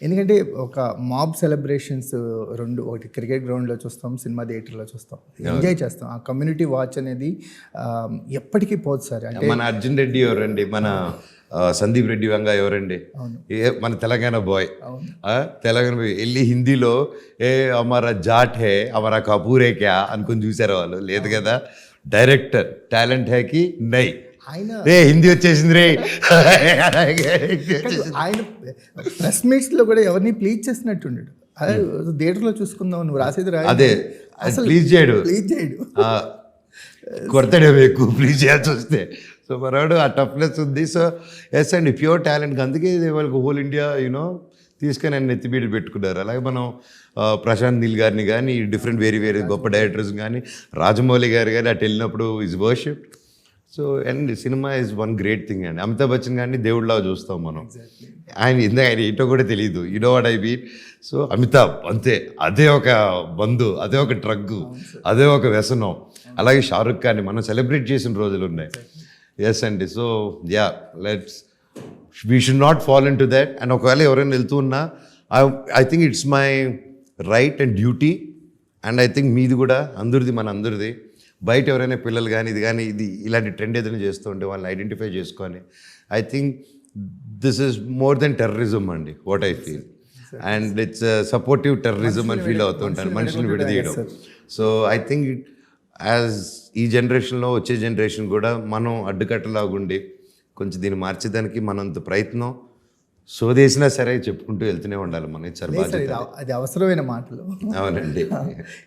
ఎందుకంటే ఒక mob celebrations రెండు, ఒకటి క్రికెట్ గ్రౌండ్లో చూస్తాం, సినిమా థియేటర్లో చూస్తాం, ఎంజాయ్ చేస్తాం. ఆ కమ్యూనిటీ వాచ్ అనేది ఎప్పటికీ పోదు సార్. అంటే మన అర్జున్ రెడ్డి ఎవరండి, మన సందీప్ రెడ్డి వంగ ఎవరండి, మన తెలంగాణ బాయ్. తెలంగాణ బాయ్ వెళ్ళి హిందీలో అమరా జాట్ హే అమరా కపూరే క్యా అనుకుని చూసారు వాళ్ళు. లేదు కదా, డైరెక్టర్ టాలెంట్ హేకి నై ఆయన రే హిందీ వచ్చేసింది రే. ఆయన ప్రెస్ మీట్స్లో కూడా ఎవరిని ప్లీజ్ చేసినట్టుండడు. అదే థియేటర్లో చూసుకుందాం, నువ్వు రాసేది రా, అదే ప్లీజ్ చేయడు, కొడతాడే ఎక్కువ ప్లీజ్ చేయాల్సి వస్తే. సో మరాడు ఆ టఫ్నెస్ ఉంది. సో ఎస్ అండి, ప్యూర్ టాలెంట్. అందుకే వాళ్ళకి హోల్ ఇండియా యూనో తీసుకొని ఆయన నెత్తిబీడు పెట్టుకున్నారు. అలాగే మనం ప్రశాంత్ నీల్ గారిని కానీ, డిఫరెంట్ వేరే గొప్ప డైరెక్టర్స్ కానీ, రాజమౌళి గారు కానీ అటు వెళ్ళినప్పుడు is worship. So and cinema is one great thing అండి. అమితాబ్ బచ్చన్ గారిని దేవుడిలాగా చూస్తాం మనం. ఆయన ఏంటో కూడా తెలియదు, you know what I mean. So Amitabh అంతే, అదే ఒక బంధు, అదే ఒక డ్రగ్, అదే ఒక వ్యసనం. అలాగే షారుఖ్ ఖాన్ని మనం సెలబ్రేట్ చేసిన రోజులు ఉన్నాయి. ఎస్ అండి. So yeah, let's we should not fall in to that. And ఒకవేళ ఎవరైనా వెళ్తూ ఉన్నా, I think it's my right and duty. And I think మీది కూడా, మన అందరిది. బయట ఎవరైనా పిల్లలు కానీ ఇది ఇలాంటి ట్రెండ్ ఏదైనా చేస్తూ ఉంటే వాళ్ళని ఐడెంటిఫై చేసుకొని, I think this is more than terrorism అండి, what I feel. And it's supportive terrorism అని ఫీల్ అవుతూ ఉంటాను, మనుషుని విడదీయడం. సో ఐ థింక్ యాజ్ ఈ జనరేషన్లో వచ్చే జనరేషన్ కూడా మనం అడ్డుకట్టలాగుండి కొంచెం దీన్ని మార్చేదానికి మనంత ప్రయత్నం సోదేసినా సరే చెప్పుకుంటూ వెళ్తూనే ఉండాలి మనం. ఇది అది అవసరమైన మాటలు. అవునండి.